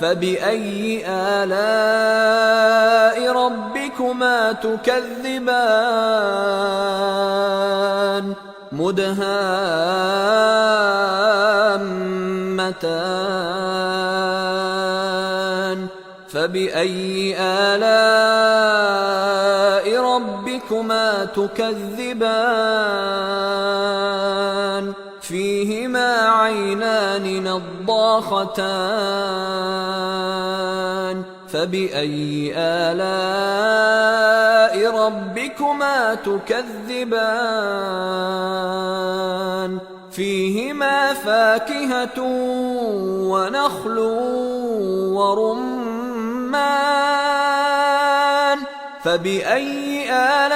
فبأي آلاء ربكما تكذبان مدهامتان فبأي آلاء ربكما تكذبان فيهما عينان نضاختان فبأي آلاء ربكما تكذبان فيهما فاكهة ونخل ورمان فبأي آلاء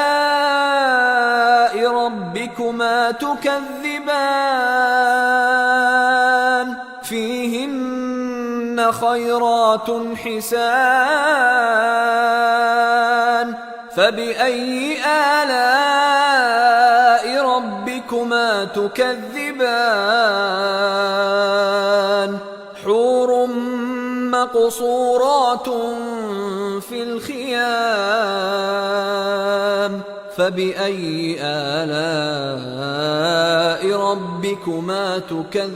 ربكما تكذبان فيهن خيرات حسان فبأي آلاء ربكما تكذبان حور مقصورات في الخيام فبأي آلاء ربكما تكذبان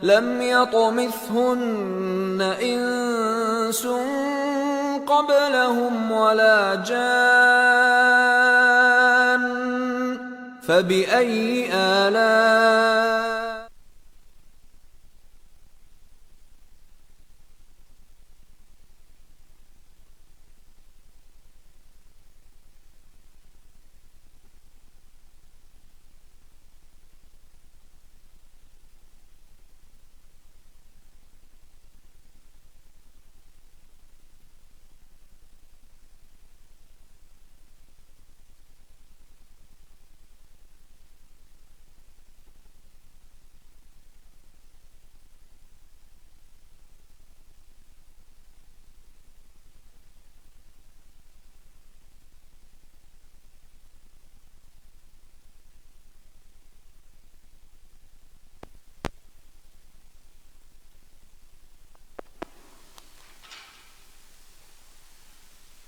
لم يطمثهن إنس قبلهم ولا جان فبأي آلاء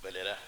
Bolehlah.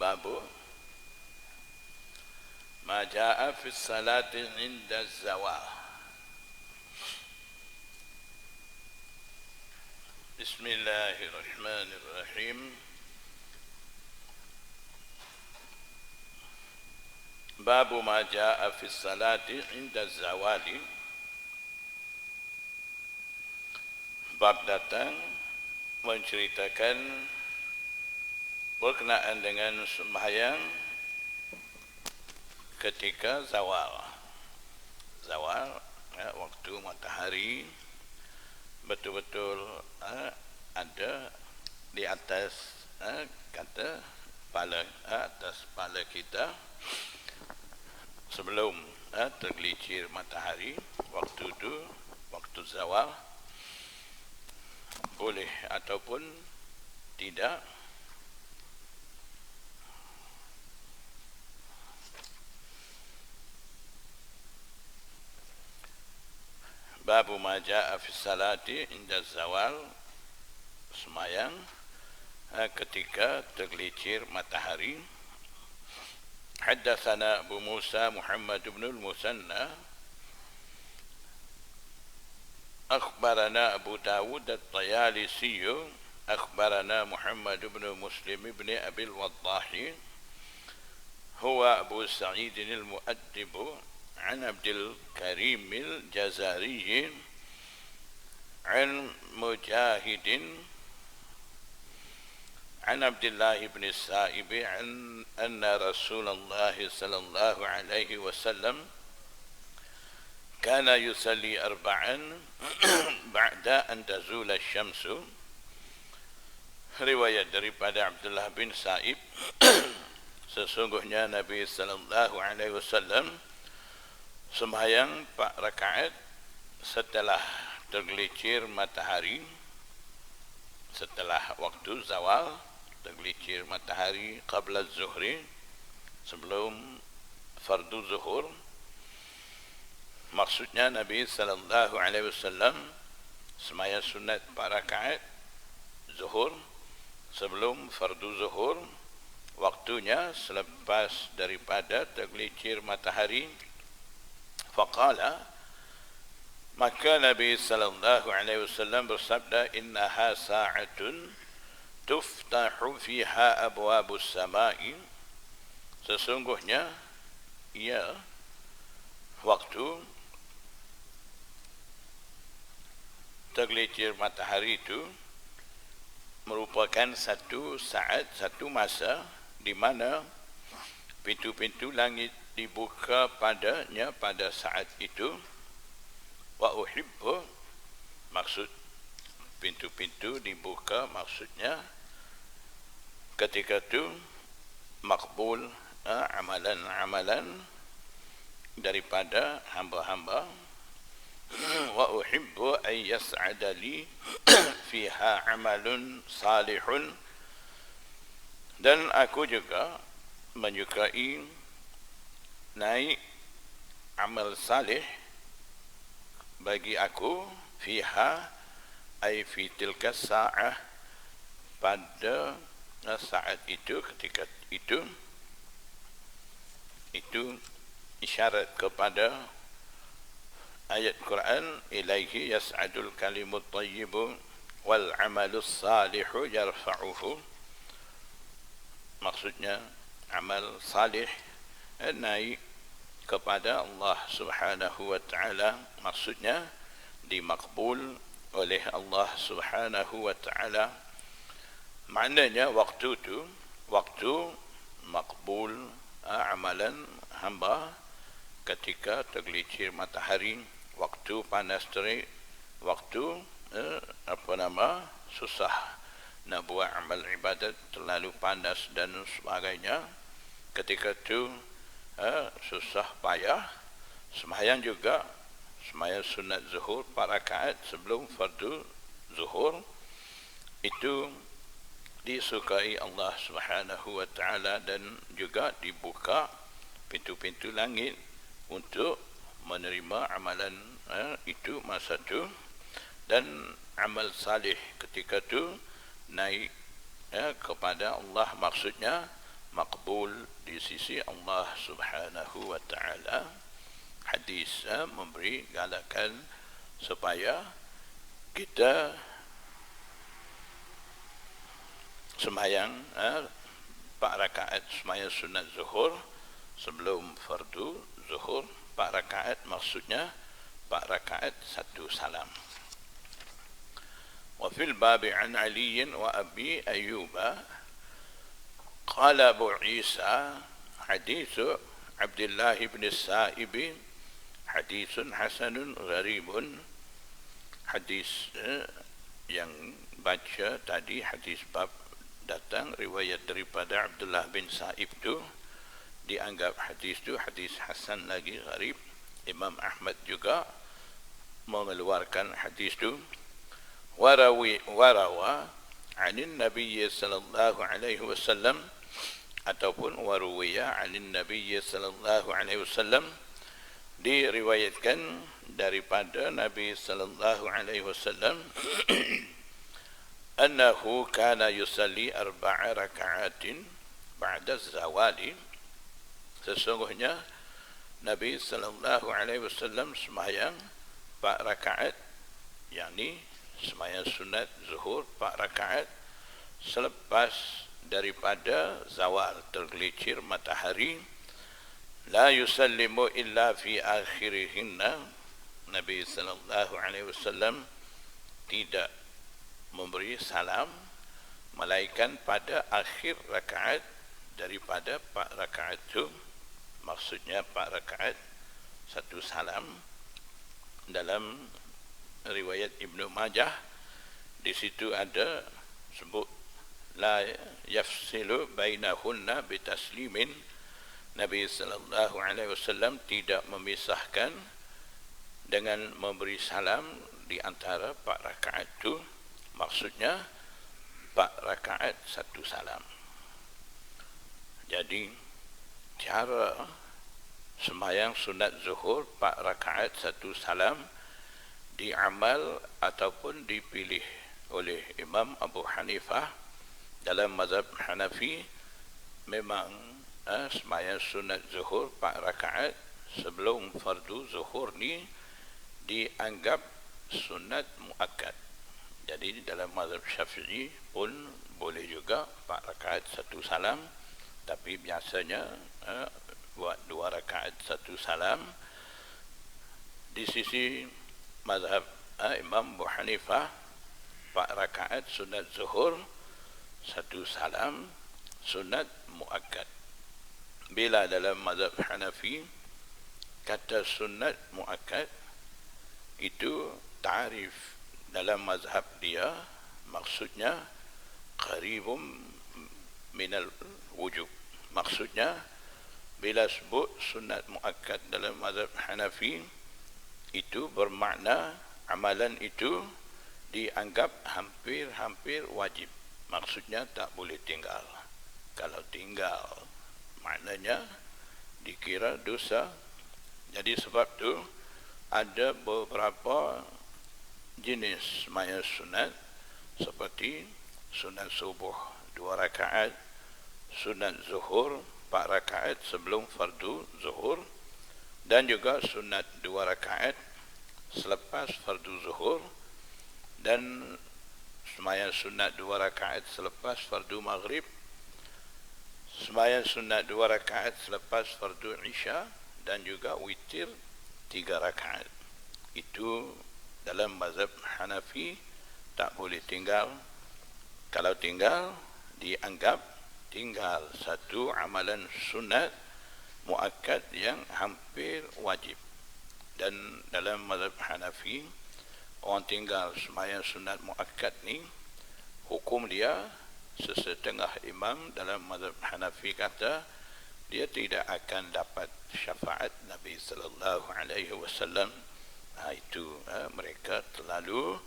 Babu ma jaa fi salati inda zawal. Bismillahirrahmanirrahim. Babu ma jaa fi salati inda zawali. Bab datang menceritakan berkenaan dengan sembahyang ketika zawal. Zawal, ya, waktu matahari betul-betul ada di atas kata kepala, atas kepala kita sebelum tergelincir matahari. Waktu itu, waktu zawal, boleh ataupun tidak. Babu ma jaa fi salati inda zawal, semayang ketika tergelincir matahari. Haddatsana Abu Musa Muhammad bin al-Musanna akhbarana Abu Dawud at-Tayalisi akhbarana Muhammad bin Muslim bin Abi al-Waddah huwa Abu Sa'id al-Mu'addib an Abdul Karim al-Jazari an Mujahid عن عبد الله بن السائب أن رسول الله صلى الله عليه وسلم كان يصلي أربعا بعد أن تزول الشمس. Riwayat daripada Abdullah bin Sa'ib, sesungguhnya Nabi sallallahu alaihi wasallam sembahyang 4 rakaat setelah tergelincir matahari, setelah waktu zawal, tergelincir matahari qabla zuhri, sebelum fardu zuhur. Maksudnya Nabi sallallahu alaihi wasallam sembahyang sunat 4 rakaat zuhur sebelum fardu zuhur, waktunya selepas daripada tergelincir matahari. Faqala, maka Nabi sallallahu alaihi wasallam bersabda, innaha sa'atun tuftahu fiha abwabus samai, sesungguhnya ia waktu tergelincir matahari itu merupakan satu saat, satu masa di mana pintu-pintu langit dibuka padanya pada saat itu. Wa uhibbu, maksud pintu-pintu dibuka maksudnya ketika itu makbul amalan-amalan daripada hamba-hamba. Wa uhibbu an yas'ada li fiha amalun salihun, dan aku juga menyukai naik amal salih bagi aku, fiha ay fi tilka sa'ah, pada saat itu, ketika itu isyarat kepada ayat Quran, ilaihi yas'adul kalimut thayyibu wal amalus salihu yarfa'uhu. Maksudnya amal salih naik kepada Allah Subhanahu wa ta'ala, maksudnya dimakbul oleh Allah Subhanahu wa ta'ala. Maknanya waktu itu, waktu makbul amalan hamba ketika tergelincir matahari, waktu panas terik, waktu susah nak buat amal ibadat, terlalu panas dan sebagainya. Ketika itu susah payah. Sembahyang juga, sembahyang sunat zuhur 4 rakaat sebelum fardu zuhur, itu disukai Allah Subhanahu wa ta'ala, dan juga dibuka pintu-pintu langit untuk menerima amalan itu masa itu, dan amal salih ketika itu naik kepada Allah, maksudnya makbul di sisi Allah Subhanahu wa ta'ala. Hadis memberi galakan supaya kita sembahyang 4 rakaat sembahyang sunat zuhur sebelum fardu zuhur, 4 rakaat maksudnya 4 rakaat 1 salam. Wa fil babi an Ali wa Abi Ayyub qala Abu Isa hadithu Abdullah ibn Sa'ib hadithun hasanun gharibun. Hadis yang baca tadi, hadis bab datang riwayat daripada Abdullah bin Sa'ib tu dianggap hadis tu hadis hasan lagi gharib. Imam Ahmad juga mengeluarkan hadis tu. Warawa anin Nabi sallallahu alaihi wasallam, ataupun waruwiya anin Nabi sallallahu alaihi wasallam, diriwayatkan daripada Nabi sallallahu alaihi wasallam annahu kana yusalli 4 raka'atin ba'da zawali. Sesungguhnya Nabi sallallahu alaihi wasallam sembahyang 4 rakaat, yakni sembahyang sunat zuhur 4 rakaat selepas daripada zawal, tergelincir matahari. La yusallimu illa fi akhirihinna. Nabi sallallahu alaihi wasallam tidak memberi salam melainkan pada akhir rakaat daripada 4 rakaat itu. Maksudnya 4 rakaat 1 salam. Dalam riwayat Ibnu Majah di situ ada sebut la yafsilu bainahunna bitaslimin. Nabi sallallahu alaihi wasallam tidak memisahkan dengan memberi salam di antara 4 rakaat itu. Maksudnya 4 rakaat 1 salam. Jadi cara sembahyang sunat zuhur 4 rakaat 1 salam diamal ataupun dipilih oleh Imam Abu Hanifah dalam mazhab Hanafi. Memang sembahyang sunat zuhur 4 rakaat sebelum fardu zuhur ni dianggap sunat muakkad. Jadi dalam mazhab Syafi'i pun boleh juga 4 rakaat 1 salam, tapi biasanya buat 2 rakaat 1 salam. Di sisi mazhab Imam Abu Hanifah 4 rakaat sunat zuhur 1 salam sunat muakkad. Bila dalam mazhab Hanafi kata sunat muakkad itu ta'rif dalam mazhab dia, maksudnya qaribum minal wujub. Maksudnya bila sebut sunat muakkad dalam mazhab Hanafi itu bermakna amalan itu dianggap hampir-hampir wajib. Maksudnya tak boleh tinggal. Kalau tinggal maknanya dikira dosa. Jadi sebab tu ada beberapa jenis sembahyang sunat seperti sunat subuh 2 rakaat, sunat zuhur 4 rakaat sebelum fardu zuhur, dan juga sunat 2 rakaat selepas fardu zuhur, dan sembahyang sunat 2 rakaat selepas fardu maghrib, sembahyang sunat 2 rakaat selepas fardu isya, dan juga witir 3 rakaat. Itu dalam mazhab Hanafi tak boleh tinggal. Kalau tinggal dianggap tinggal satu amalan sunat muakkad yang hampir wajib. Dan dalam mazhab Hanafi orang tinggal sembahyang sunat muakkad ni, hukum dia sesetengah imam dalam mazhab Hanafi kata dia tidak akan dapat syafaat Nabi sallallahu alaihi wasallam. Itu mereka terlalu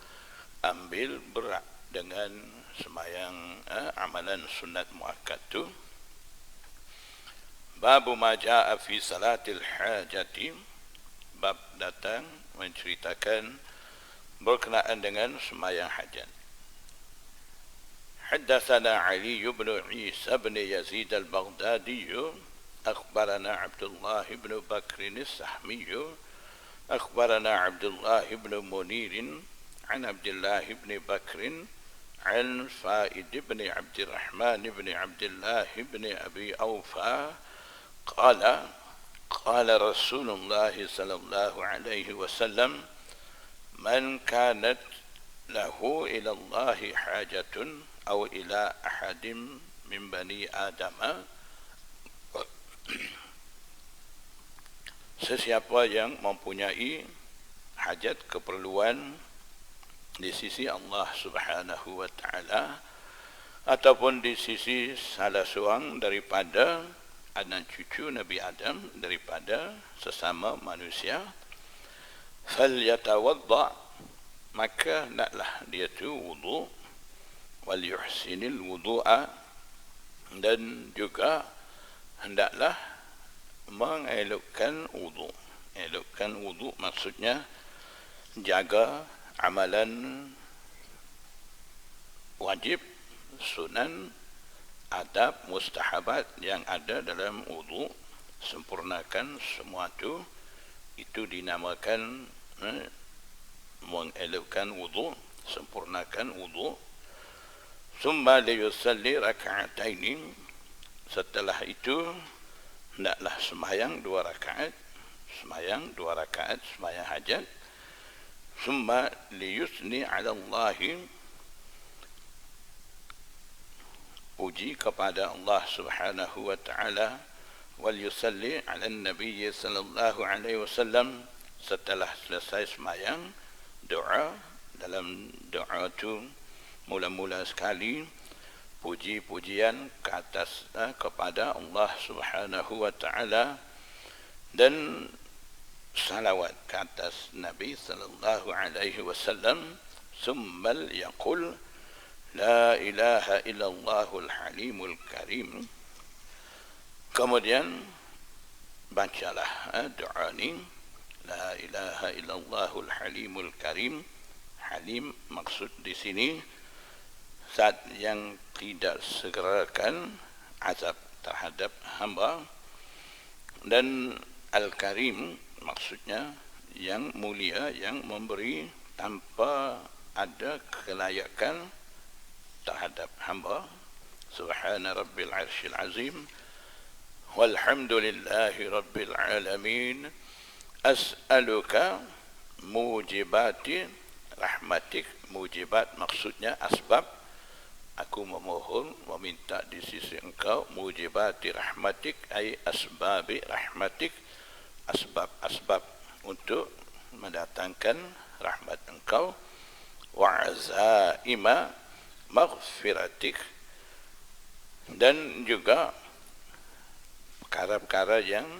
ambil berat dengan sembahyang amalan sunat muakkad tu. Bab ma jaa fi salatil hajati, bab datang menceritakan berkenaan dengan sembahyang hajat. Haddatsana Ali bin Isa bin Yazid al-Baghdadi akhbarana Abdullah bin Bakr as-Sahmi أخبرنا عبد الله بن منير عن عبد الله بن بكر عن فائد بن عبد الرحمن بن عبد الله بن أبي أوفى قال قال رسول الله صلى الله عليه وسلم من كانت له إلى الله حاجة أو إلى أحد من بني آدم sesiapa yang mempunyai hajat keperluan di sisi Allah Subhanahu wa taala ataupun di sisi salah seorang daripada anak cucu Nabi Adam daripada sesama manusia, falyatawadda, maka naklah dia tu wudu, wal yuhsinil wudu'a, dan juga hendaklah mengelokkan wudu. Elokkan wudu maksudnya jaga amalan wajib, sunan, adab, mustahabat yang ada dalam wudu, sempurnakan semua itu dinamakan mengelakkan wudu, sempurnakan wudu. Summa liyusalli raka'ataini, setelah itu hendaklah sembahyang 2 rakaat, sembahyang hajat. Summa liyusni 'ala Allah, puji kepada Allah Subhanahu wa taala, wal yusalli 'ala Nabi sallallahu alaihi wasallam, setelah selesai sembahyang doa. Dalam doa itu mula-mula sekali puji-pujian ke atas kepada Allah Subhanahu wa taala dan salawat ke atas Nabi sallallahu alaihi wasallam. Summal yaqul la ilaha illallahul halimul karim. Kemudian bacalah doa ini, la ilaha illallahul halimul karim. Halim maksud di sini zat yang tidak segerakan azab terhadap hamba, dan Al-Karim maksudnya yang mulia, yang memberi tanpa ada kelayakan terhadap hamba. Subhana rabbil arsyil azim, walhamdulillahi rabbil alamin, as'aluka mujibati rahmatik. Mujibat maksudnya asbab, aku memohon, meminta di sisi engkau, mujibati rahmatik ay asbabi rahmatik, asbab-asbab untuk mendatangkan rahmat engkau, wa azaima maghfiratik, dan juga perkara-perkara yang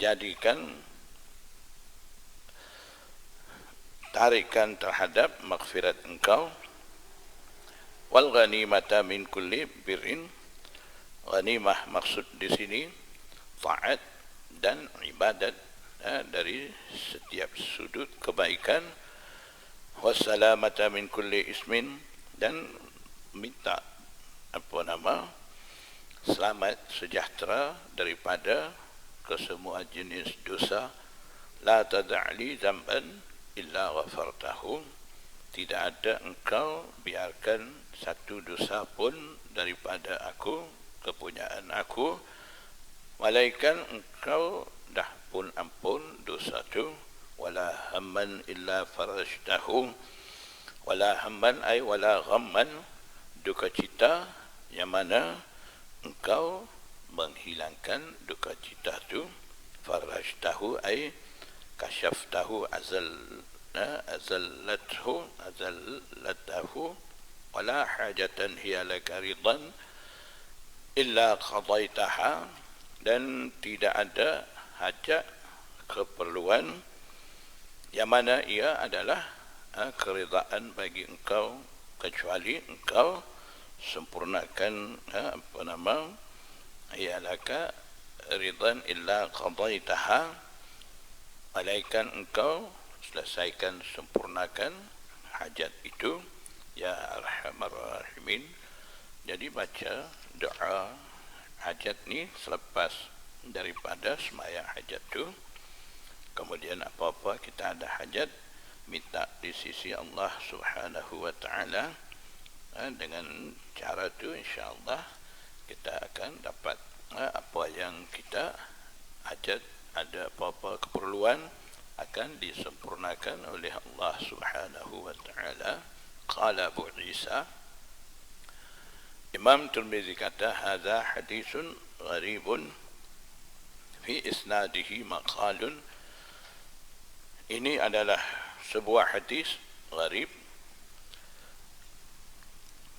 menjadikan tarikan terhadap maghfirat engkau. Wal ghanimata min kulli birrin, ghanimah maksud di sini taat dan ibadat dari setiap sudut kebaikan. Wassalamata min kulli ismin, dan minta selamat sejahtera daripada kesemua jenis dosa. La tada'li zamban illa ghafartahu, tidak ada engkau biarkan satu dosa pun daripada aku, kepunyaan aku, malaikat engkau dah pun ampun dosa tu. Wala hamman illa farajtahu, wala hamman ay wala ghamman, duka cita yang mana engkau menghilangkan duka cita tu. Farajtahu ay kasyaftahu, azallatahu, wala hajatan hiya laka ridan illa qadaitaha, dan tidak ada hajat, keperluan yang mana ia adalah keridaan bagi engkau, kecuali engkau sempurnakan hiya laka ridan illa qadaitaha, malaikat engkau selesaikan, sempurnakan hajat itu, ya arhamar rahimin. Jadi baca doa hajat ni selepas daripada sembahyang hajat tu. Kemudian apa-apa kita ada hajat, minta di sisi Allah Subhanahu wa taala. Dengan cara tu insya-Allah kita akan dapat apa yang kita hajat, ada apa-apa keperluan akan disempurnakan oleh Allah Subhanahu wa taala. Qala Abu Isa, Imam Tirmizi kata, hadza hadisun gharibun fi isnadihi maqalun, ini adalah sebuah hadis gharib,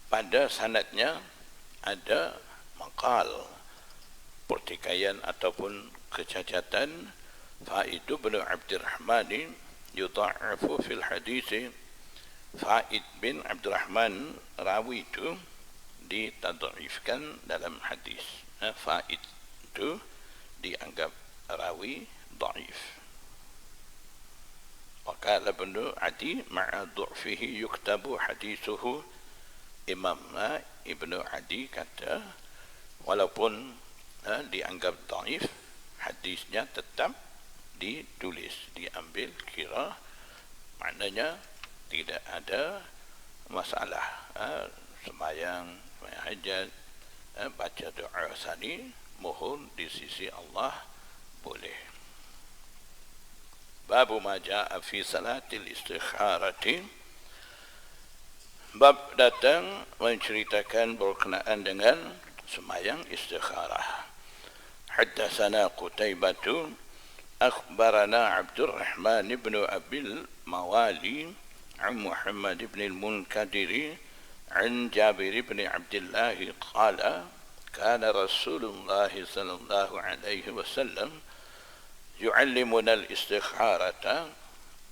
pada sanadnya ada maqal, pertikaian ataupun kecacatan. Fa'id bin Abdurrahman yudha'afu fil hadis, Fa'id bin Abdurrahman rawi itu ditadhifkan dalam hadis. Fa'id itu dianggap rawi dhaif. وقال ابن عدي مع ضعفه يكتب حديثه. Imam Ibnu Adi kata walaupun dianggap dhaif, hadisnya tetap ditulis, diambil kira, maknanya tidak ada masalah. Sembahyang, hajat, baca doa sani, mohon di sisi Allah boleh. Babu ma jaa fi salatil istikharati. Bab datang menceritakan berkenaan dengan sembahyang istikharah. Haddatsana Qutaibah akhbarana Abdurrahman ibn Abil Mawali an Muhammad ibn al-Munkadir an Jabir ibn Abdullah qala kana Rasulullah sallallahu alaihi wasallam yu'allimuna al-istikharata.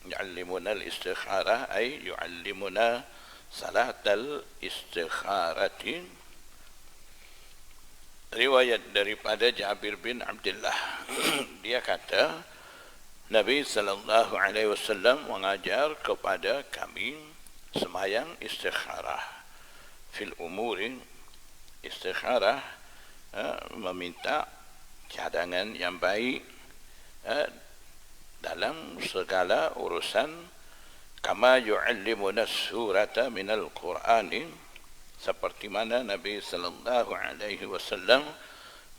Yu'allimuna al-istikharah ay yu'allimuna salat al-istikharati. Riwayat daripada Jabir bin Abdullah. Dia kata Nabi sallallahu alaihi wasallam mengajar kepada kami sembahyang istikharah. Fil umuri, istikharah meminta cadangan yang baik dalam segala urusan. Kama yu'allimuna surata minal Qur'ani, seperti mana Nabi sallallahu alaihi wasallam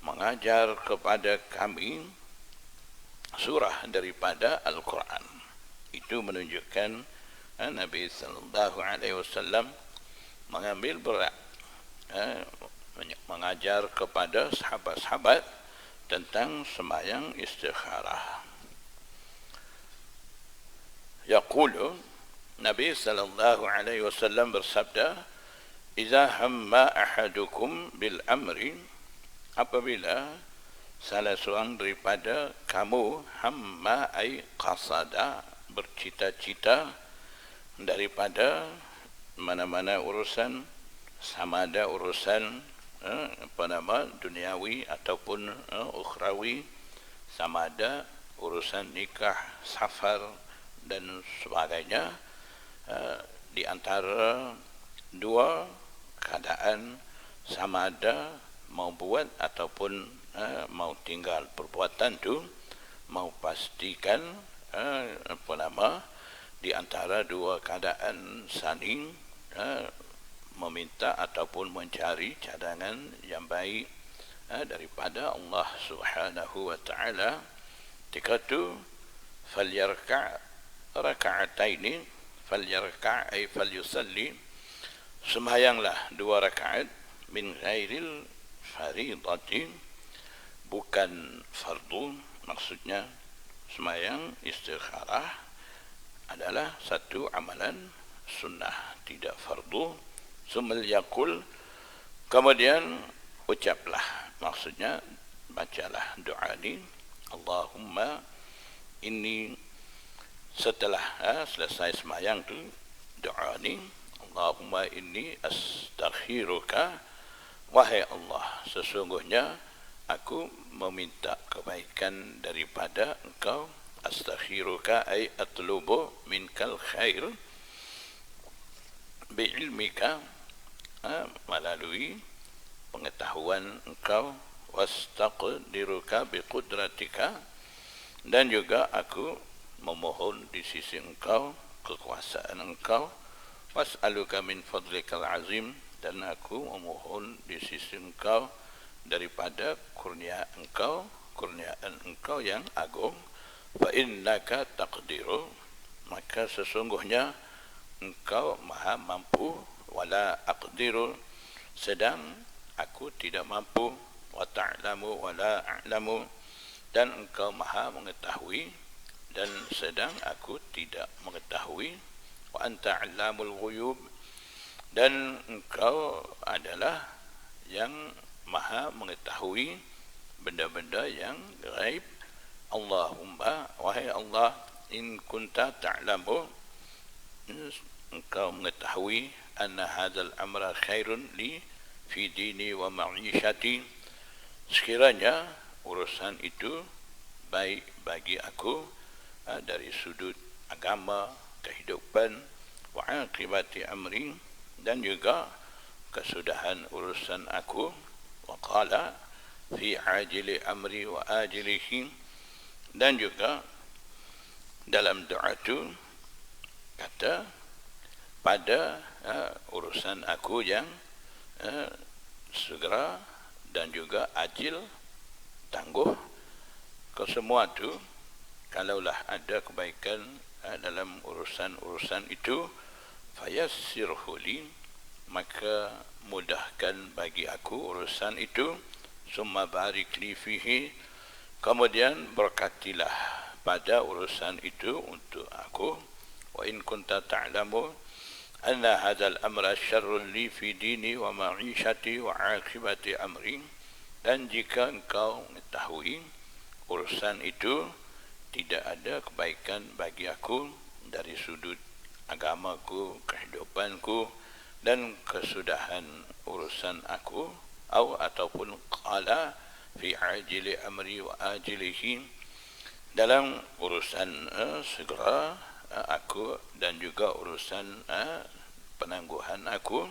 mengajar kepada kami surah daripada Al-Quran. Itu menunjukkan Nabi sallallahu alaihi wasallam mengambil berat mengajar kepada sahabat-sahabat tentang sembahyang istikharah. Yaqulu, Nabi sallallahu alaihi wasallam bersabda, "Idza hamma ahadukum bil amri," apabila salah seorang daripada kamu, hamma ay qasada, bercita-cita daripada mana-mana urusan, sama ada urusan duniawi ataupun ukhrawi, sama ada urusan nikah, safar dan sebagainya. Di antara dua keadaan, sama ada mau buat ataupun mau tinggal perbuatan tu, mau pastikan di antara dua keadaan saling meminta ataupun mencari cadangan yang baik daripada Allah Subhanahu wa taala. Ketika tu falyarka' raka'ataini, falyarka' ay falyusalli, sembahyanglah 2 rakaat, min ghairil faridati, bukan fardu. Maksudnya sembahyang istikharah adalah satu amalan sunnah, tidak fardu. Summal yaqul, kemudian ucaplah, maksudnya bacalah doa ni, Allahumma inni, setelah selesai sembahyang tu doa ni, Allahumma inni astakhiruka, wahai Allah, sesungguhnya aku meminta kebaikan daripada engkau. Astakhiruka ay atlubu minkal khair bi'ilmika, melalui pengetahuan engkau, wastaqdiruka biqudratika, dan juga aku memohon di sisi engkau, kekuasaan engkau, was'aluka min fadlikal azim, dan aku memohon di sisi engkau daripada kurniaan engkau yang agung. Fa innaka taqdiru, maka sesungguhnya engkau maha mampu, wala aqdiru, sedang aku tidak mampu, wa ta'lamu wala a'lamu, dan engkau maha mengetahui dan sedang aku tidak mengetahui. Wa anta 'allamul ghuyub, dan engkau adalah yang maha mengetahui benda-benda yang gaib. Allahumma, wahai Allah, in kunta ta'lamu, engkau mengetahui, anna hadzal amra khairun li fi dini wa ma'ishati, sekiranya urusan itu baik bagi aku dari sudut agama, kehidupan, wa aqibati amri, dan juga kesudahan urusan aku. Wa qala fi ajili amri wa ajilihi, dan juga dalam doa itu kata pada urusan aku yang segera dan juga ajil, tangguh. Kesemua itu, kalaulah ada kebaikan dalam urusan-urusan itu, fayassirhu li, maka mudahkan bagi aku urusan itu, summa barik li fihi, kemudian berkatilah pada urusan itu untuk aku. Wa in kunta ta'lamu anna hadzal amra syarrun li fi dini wa ma'ishati wa aqibati amri, dan jika engkau mengetahui urusan itu tidak ada kebaikan bagi aku dari sudut agamaku, kehidupanku, dan kesudahan urusan aku, ataupun qala fi ajili amri wa ajilihi, dalam urusan segera aku dan juga urusan penangguhan aku,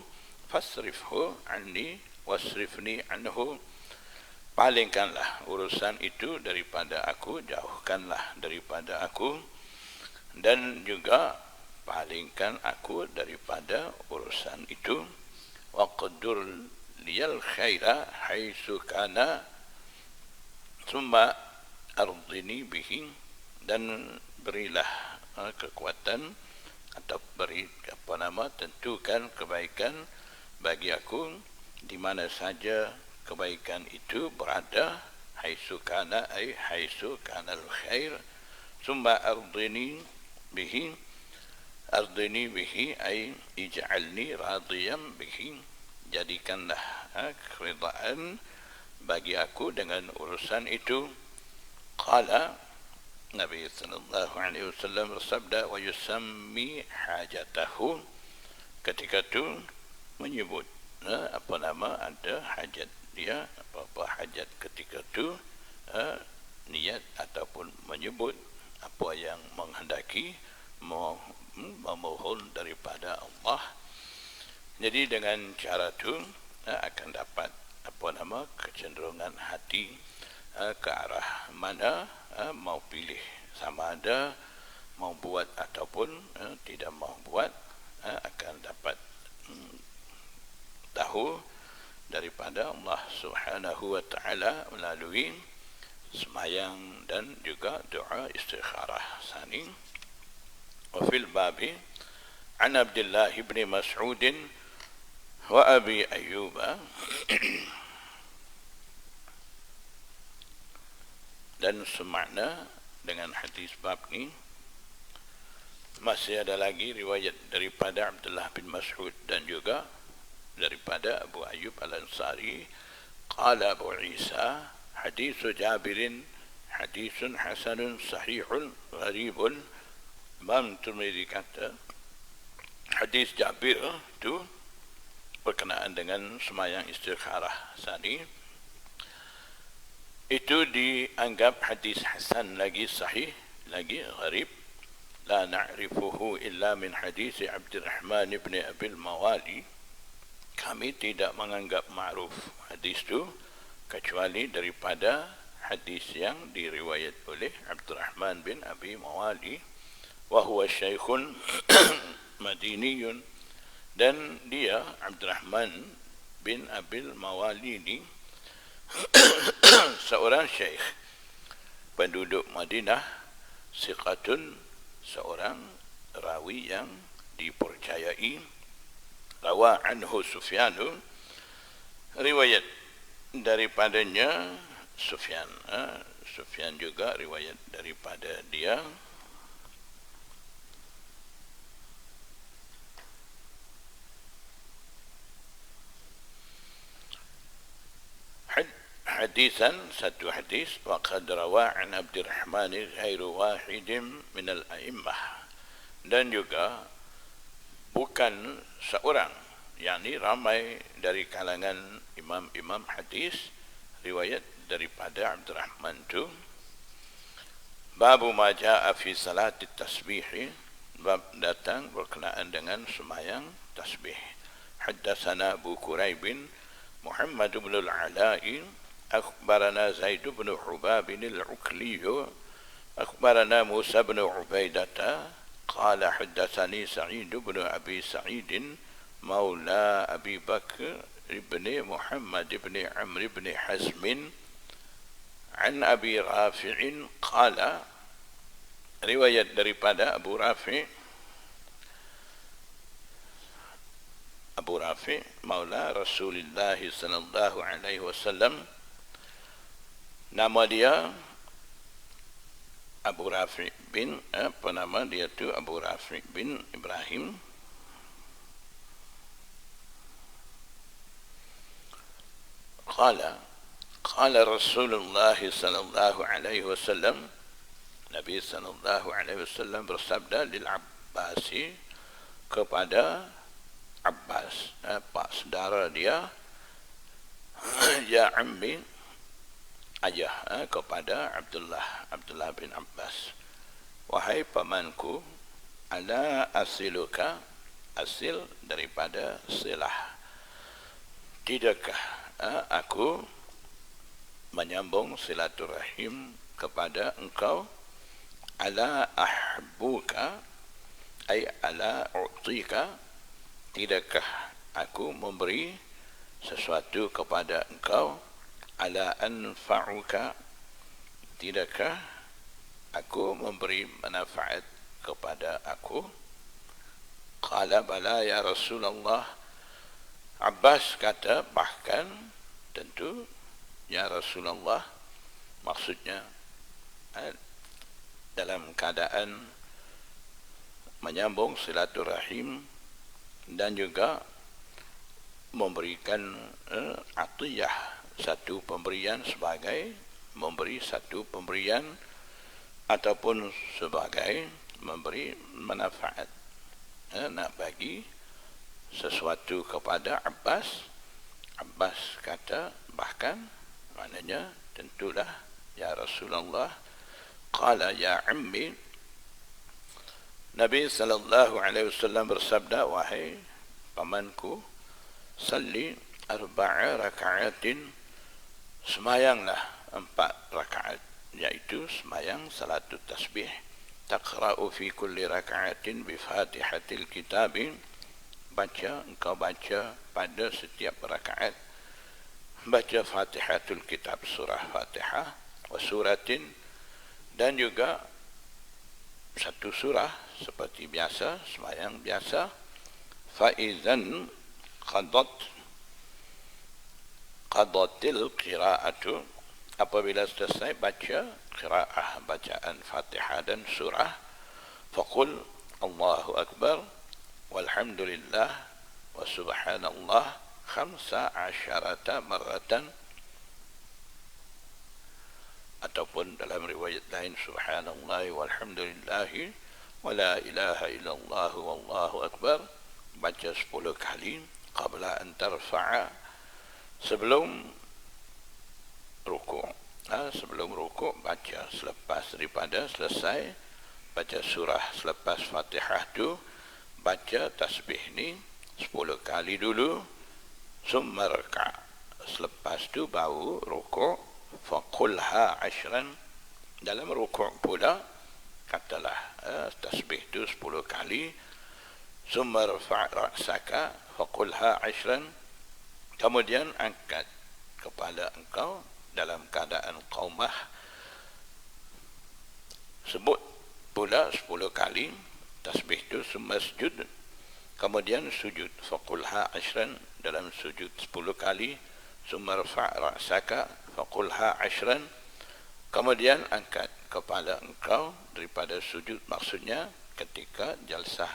fasrifhu anni wasrifni anhu, palingkanlah urusan itu daripada aku, jauhkanlah daripada aku, dan juga palingkan aku daripada urusan itu. Waqdur liyal khaira haitsu kana summa ardini bihi, dan berilah kekuatan atau beri tentukan kebaikan bagi aku di mana saja kebaikan itu berada. Haitsu kana ay haitsu kana al-khair, summa ardini bihi ay ij'alni radiyan bihi, jadikanlah keridaan bagi aku dengan urusan itu. Qala, Nabi sallallahu alaihi wasallam bersabda, wa yusammi hajatahu, ketika itu menyebut ada hajat dia, apa hajat ketika itu, niat ataupun menyebut apa yang menghendaki, memohon daripada Allah. Jadi dengan cara itu akan dapat kecenderungan hati ke arah mana mau pilih, sama ada mau buat ataupun tidak mau buat, akan dapat tahu daripada Allah Subhanahu wa taala melalui semayang dan juga doa istikharah sani. Wa fil babi an Abdullah ibn Mas'ud wa Abi Ayyub, dan semakna dengan hadis bab ni. Masih ada lagi riwayat daripada Abdullah bin Mas'ud dan juga daripada Abu Ayyub Al-Ansari. Qala Abu Isa, hadithu Jabirin hadithun hasanun sahihun gharibun. Imam Tirmidzi kata hadis Jabir itu berkenaan dengan semayang istikharah sani, itu dianggap hadis hasan lagi, sahih lagi, gharib. La na'rifuhu illa min hadis Abdurrahman ibn Abil Mawali, kami tidak menganggap ma'ruf hadis itu kecuali daripada hadis yang diriwayat oleh Abdurrahman bin Abi Mawali, wa huwa syaikhun madiniyun, dan dia Abdurrahman bin Abil Mawali ini seorang syekh penduduk Madinah, siqatun, seorang rawi yang dipercayai. Rawa anhu Sufyanu, riwayat daripadanya Sufyan. Sufyan juga riwayat daripada dia. Hadisan, satu hadis, wa qad rawa an Abdurrahman ghairu wahidin min al-a'immah, dan juga bukan seorang, yakni ramai dari kalangan imam-imam hadis riwayat daripada Abdurrahman itu. Babu ma jaa fi salati tasbih, bab datang berkenaan dengan sembahyang tasbih. Haddatsana Abu Quraib Muhammad bin al-Ala'i akhbarana Zaid bin Hubab al-Ukli akhbarana Musa bin Ubaidah qala haddatsani Sa'id bin Abi Sa'id maula Abi Bakr ibn Muhammad ibn Amr ibn Hazm an Abi Rafi' qala, riwayat daripada Abu Rafi' maula Rasulullah sallallahu alaihi wasallam, nama dia Abu Rafi' bin nama dia tu Abu Rafi' bin Ibrahim. Qala Rasulullah sallallahu alaihi wasallam, Nabi sallallahu alaihi wasallam bersabda lil Abbasi, kepada Abbas, pak saudara dia, ya ammi, ayah kepada Abdullah bin Abbas, wahai pamanku, ala asiluka, asil daripada silah, tidakkah aku menyambung silaturahim kepada engkau, ala ahbuka ay ala u'tika, tidakkah aku memberi sesuatu kepada engkau, ala anfa'uka, tidakkah aku memberi manfaat kepada aku. Qala bala ya Rasulullah, Abbas kata bahkan tentu ya Rasulullah, maksudnya dalam keadaan menyambung silaturahim dan juga memberikan atiyah, satu pemberian sebagai memberi satu pemberian ataupun sebagai memberi manfaat, nak bagi sesuatu kepada Abbas. Abbas kata bahkan, maknanya tentulah ya Rasulullah. Qala ya ammi, Nabi sallallahu alaihi wasallam bersabda, wahai pamanku, salli arba'a raka'atin, semayanglah 4 rakaat, yaitu semayang salatul tasbih, taqra'u fi kulli raka'atin bi fatihatil kitab, engkau baca pada setiap rakaat baca Fatihatul Kitab, surah Fatihah, wa suratin, dan juga satu surah seperti biasa, sembahyang biasa. Faizan qadatil qira'atu, apabila selesai baca qira'ah, bacaan Fatihah dan surah, faqul Allahu Akbar walhamdulillah wa subhanallah 15 maratan, ataupun dalam riwayat lain subhanallah walhamdulillah wa la ilaha illallah wallahu akbar, baca 10 kali. Qabla an tarfa'a, sebelum rukuk, sebelum rukuk baca, selepas daripada selesai baca surah, selepas Fatihah tu baca tasbih ni 10 kali dulu. Summa raka', selepas tu baru rukuk. Faqulha 10, dalam rukuk pula katalah tasbih tu 10 kali. Summa rafa' ra'saka faqulha 10, kemudian angkat kepala engkau dalam keadaan qaumah, sebut pula 10 kali tasbih tu. Summa sujud, kemudian sujud, faqulha 10, dalam sujud 10 kali. Summa rafa' ra'saka faqulha 10, kemudian angkat kepala engkau daripada sujud, maksudnya ketika jalsah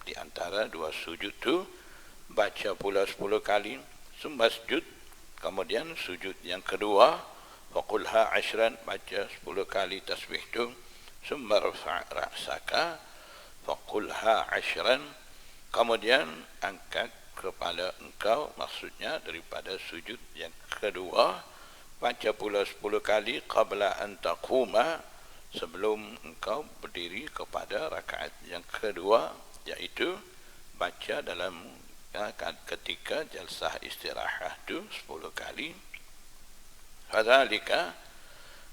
di antara dua sujud tu baca pula 10 kali. Summa sujud, kemudian sujud yang kedua, faqulha 10, baca 10 kali tasbih tu. Summa rafa' ra'saka faqulha 10, kemudian angkat kepala engkau, maksudnya daripada sujud yang kedua, baca pula 10 kali. Qabla an taquma, sebelum engkau berdiri kepada rakaat yang kedua, iaitu baca dalam ketika jalsah istirahat tu 10 kali. Fadzalika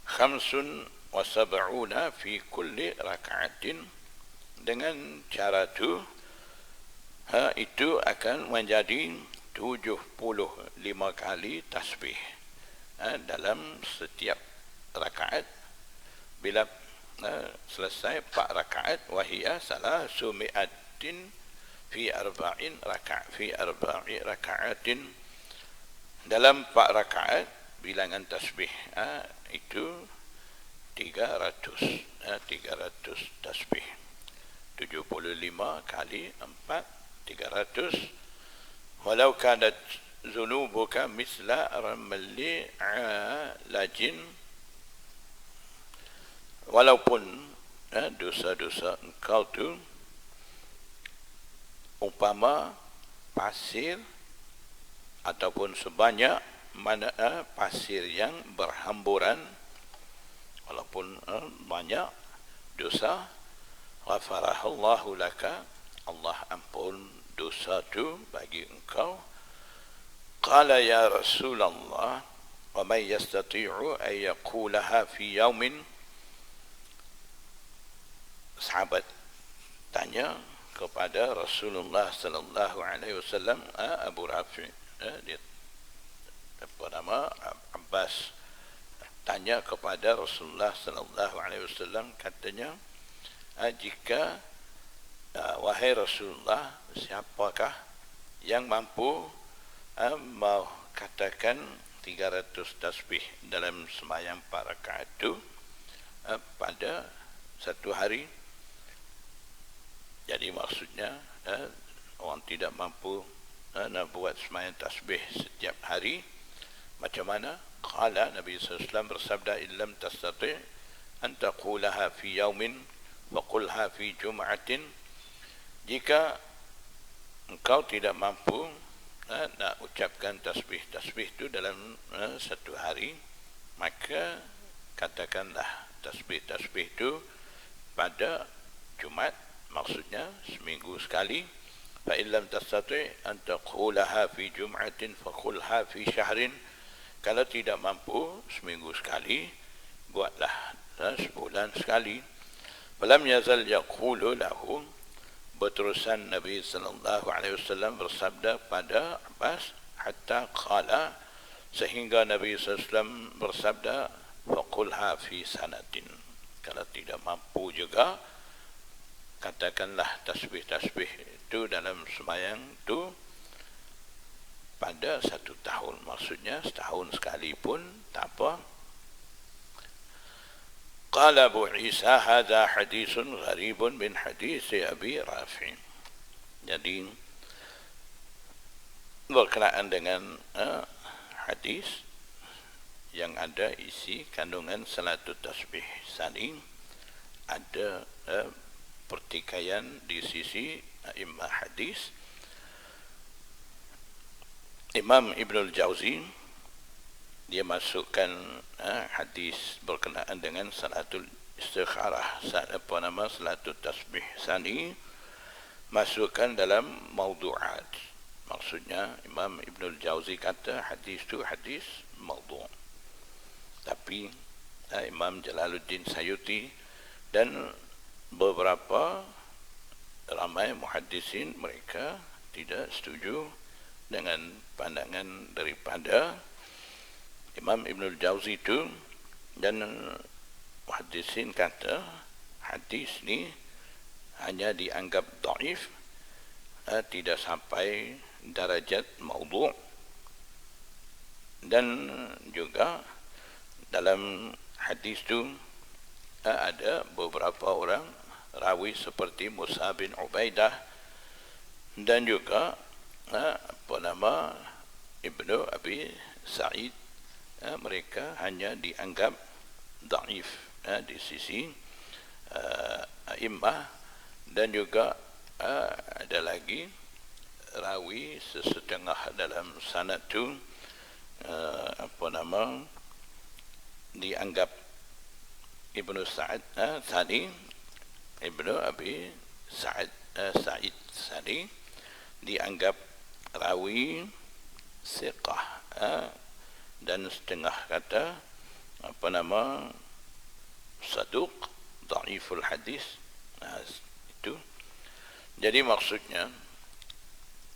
khamsun wa sab'una fi kulli raka'atin. Dengan cara tu itu akan menjadi 75 kali tasbih dalam setiap rakaat. Bila selesai 4 rakaat, wahiyya salasu mi'atin fi arba'in raka'atin. Dalam 4 rakaat bilangan tasbih itu 300 tasbih. 75 kali 4 300. Walau kanat zunubuka misla ramli lajin, walaupun dosa-dosa engkau tu umpama pasir ataupun sebanyak mana pasir yang berhamburan, walaupun banyak dosa, ghafarahullahu laka, Allah ampun dosa tu bagi engkau. Qala ya Rasulullah, wa man yastati'u an yaqulaha fi yaumin. Sahabat tanya kepada Rasulullah sallallahu alaihi wasallam, Abu Rafi, dia apa nama, Abbas, tanya kepada Rasulullah sallallahu alaihi wasallam, katanya, jika wahai Rasulullah, siapakah yang mampu mau katakan 300 tasbih dalam sembahyang 4 rakaat itu pada satu hari? Jadi maksudnya orang tidak mampu nak buat sembahyang tasbih setiap hari, macam mana? Qala, Nabi SAW bersabda, illam tastati' an taqulaha fi yaumin faqulha fi jum'atin. Jika engkau tidak mampu nak ucapkan tasbih itu dalam satu hari, maka katakanlah tasbih itu pada Jumat, maksudnya seminggu sekali. Fa illam tastati' an taqulaha fi jum'atin faqulha fi syahrin. Kalau tidak mampu seminggu sekali, buatlah sebulan sekali. Falam yazal yaqulu lahu. Berterusan Nabi sallallahu alaihi wasallam bersabda pada Abbas, hatta qala, sehingga Nabi sallallahu alaihi wasallam bersabda, faqulha fi sanatin. Kalau tidak mampu juga, katakanlah tasbih itu dalam sembahyang itu pada 1 tahun. Maksudnya setahun sekali pun tak apa. Qala Abu Isa, hadha hadithun gharibun min hadith Abi Rafi. Jadi berkenaan dengan hadis yang ada isi kandungan salatul tasbih sani, ada pertikaian di sisi imam hadis. Imam Ibnul Jauzi dia masukkan hadis berkenaan dengan salatul istikharah, salatul tasbih sani, masukkan dalam maudu'at. Maksudnya Imam Ibnul Jauzi kata hadis itu hadis maudu'. Tapi Imam Jalaluddin Sayuti dan beberapa ramai muhaddisin, mereka tidak setuju dengan pandangan daripada Imam Ibnul Jauzi itu, dan muhaddisin kata hadis ni hanya dianggap dhaif, tidak sampai darajat maudhu'. Dan juga dalam hadis itu ada beberapa orang rawi seperti Musa bin Ubaidah dan juga Ibnu Abi Sa'id, mereka hanya dianggap dhaif di sisi a'immah. Dan juga ada lagi rawi sesetengah dalam sanad tu dianggap Ibnu Sa'ad Sani, Ibnu Abi Sa'ad Sa'id Sani dianggap rawi siqah, dan setengah kata saduq, dhaiful hadis. Itu jadi maksudnya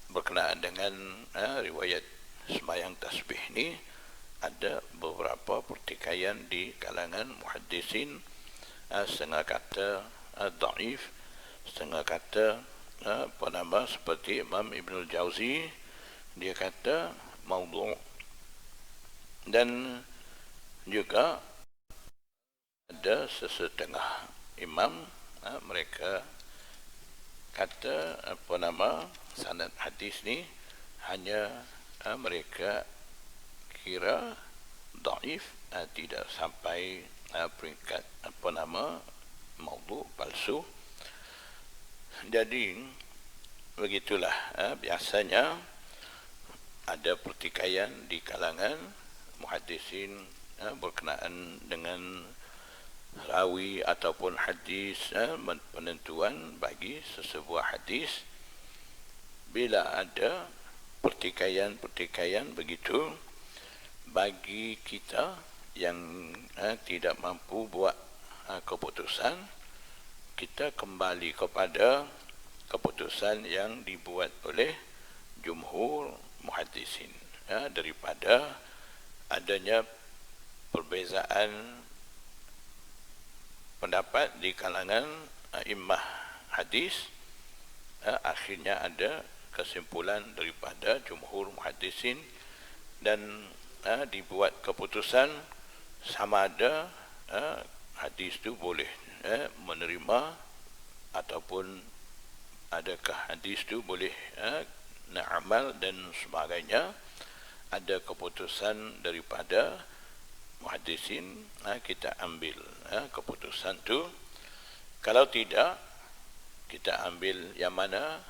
berkenaan dengan riwayat sembahyang tasbih ni ada beberapa pertikaian di kalangan muhaddisin, setengah kata dhaif, setengah kata seperti Imam Ibnul Jauzi dia kata maudhu', dan juga ada sesetengah imam mereka kata sanad hadis ni hanya mereka kira dhaif, tidak sampai peringkat maudhu', palsu. Jadi begitulah biasanya ada pertikaian di kalangan muhaddisin berkenaan dengan rawi ataupun hadis, penentuan bagi sesebuah hadis. Bila ada pertikaian begitu, bagi kita yang tidak mampu buat keputusan, kita kembali kepada keputusan yang dibuat oleh jumhur muhaddisin, daripada adanya perbezaan pendapat di kalangan immah hadis. Akhirnya ada kesimpulan daripada jumhur muhaddisin dan dibuat keputusan sama ada hadis itu boleh menerima ataupun adakah hadis itu boleh na'amal dan sebagainya. Ada keputusan daripada muhaddisin, kita ambil keputusan tu. Kalau tidak, kita ambil yang mana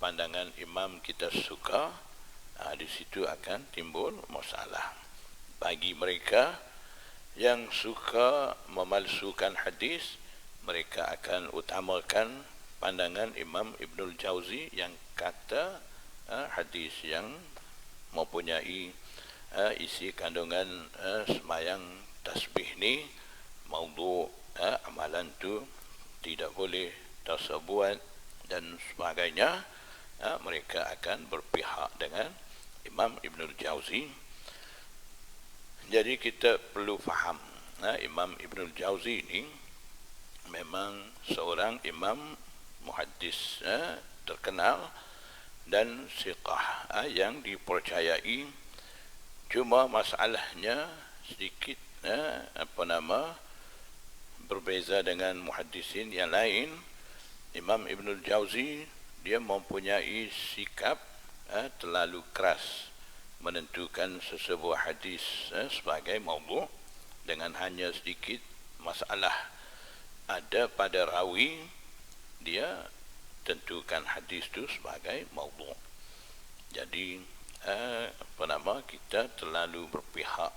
pandangan imam kita suka. Di situ akan timbul masalah. Bagi mereka yang suka memalsukan hadis, mereka akan utamakan pandangan Imam Ibnul Jauzi yang kata hadis yang mempunyai isi kandungan sembahyang tasbih ni maudhu', amalan tu tidak boleh tersebuat dan sebagainya. Mereka akan berpihak dengan Imam Ibnul Jauzi. Jadi kita perlu faham, Imam Ibnul Jauzi ini memang seorang imam muhaddis terkenal dan siqah yang dipercayai. Cuma masalahnya sedikit berbeza dengan muhaddisin yang lain. Imam Ibnul Jauzi dia mempunyai sikap terlalu keras menentukan sesebuah hadis sebagai maudhu' dengan hanya sedikit masalah ada pada rawi, dia tentukan hadis itu sebagai maudhu'. Jadi kita terlalu berpihak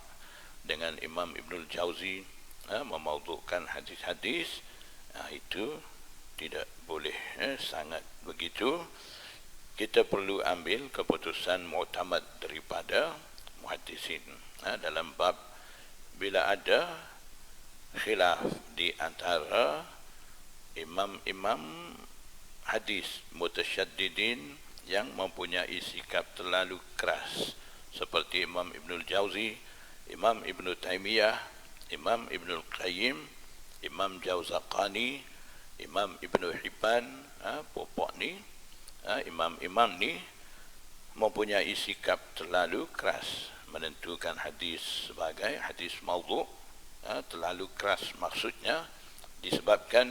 dengan Imam Ibnul Jauzi memaudhu'kan hadis-hadis, itu tidak boleh sangat begitu. Kita perlu ambil keputusan mu'tamad daripada muhaddisin dalam bab bila ada khilaf di antara imam-imam hadis mutasyaddidin yang mempunyai sikap terlalu keras seperti Imam Ibnul Jauzi, Imam Ibnu Taimiyah, Imam Ibnul Qayyim, Imam Jauzaqani, Imam Ibnu Hibban, pokok ni imam-imam ni mempunyai sikap terlalu keras menentukan hadis sebagai hadis maudhu'. Terlalu keras maksudnya disebabkan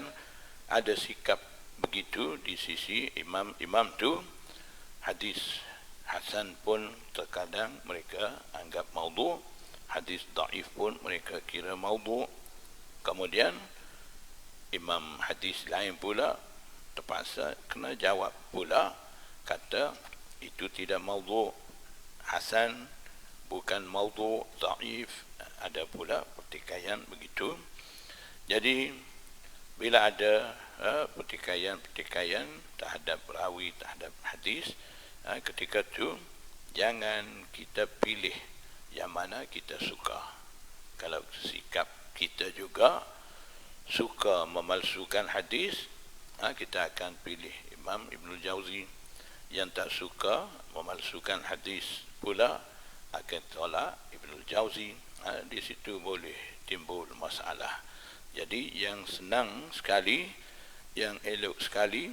ada sikap begitu di sisi imam-imam tu. Hadis hasan pun terkadang mereka anggap maudhu', hadis dhaif pun mereka kira maudhu'. Kemudian imam hadis lain pula terpaksa kena jawab pula, kata itu tidak maudhu', hasan bukan maudhu', dhaif. Ada pula pertikaian begitu. Jadi bila ada pertikaian terhadap rawi, terhadap hadis, ketika itu jangan kita pilih yang mana kita suka. Kalau sikap kita juga suka memalsukan hadis, kita akan pilih Imam Ibn Jauzi. Yang tak suka memalsukan hadis pula akan tolak Ibn Jauzi. Di situ boleh timbul masalah. Jadi yang senang sekali, yang elok sekali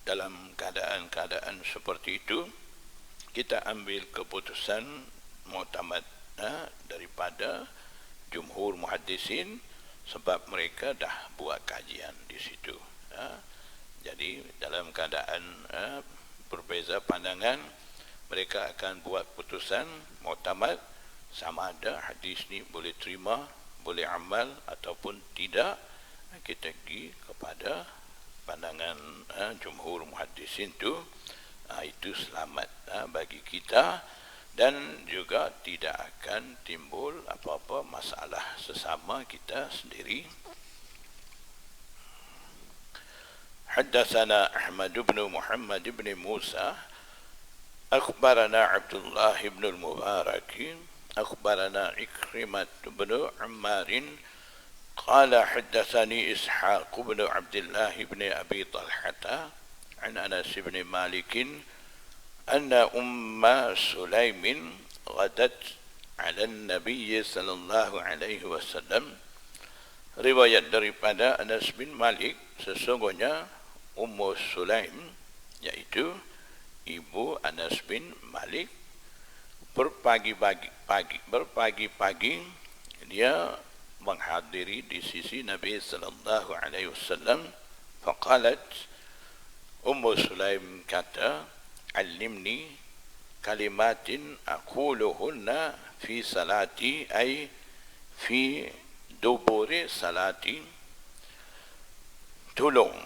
dalam keadaan-keadaan seperti itu, kita ambil keputusan mu'tamad daripada jumhur muhaddisin, sebab mereka dah buat kajian di situ. Jadi dalam keadaan berbeza pandangan, mereka akan buat putusan mu'tamad sama ada hadis ni boleh terima, boleh amal ataupun tidak. Kita pergi kepada pandangan jumhur muhaddisin tu. Itu selamat bagi kita dan juga tidak akan timbul apa-apa masalah sesama kita sendiri. Haddatsana Ahmad bin Muhammad bin Musa akhbarana Abdullah bin al-Mubarak akhbarana Ikrimah bin Ammar قال حدثني إسحاق بن عبد الله بن أبي طلحة عن أنس بن مالك أن أم سليم غدت على النبي صلى الله عليه وسلم. Riwayat daripada Anas bin Malik, sesungguhnya Ummu Sulaim, yaitu ibu Anas bin Malik, berpagi-pagi dia menghadiri di sisi Nabi sallallahu alaihi wasallam. Faqalat, Ummu Sulaim kata, "Allimni kalimatin aquluhunna fi salati, ay fi duburi salati." Tolong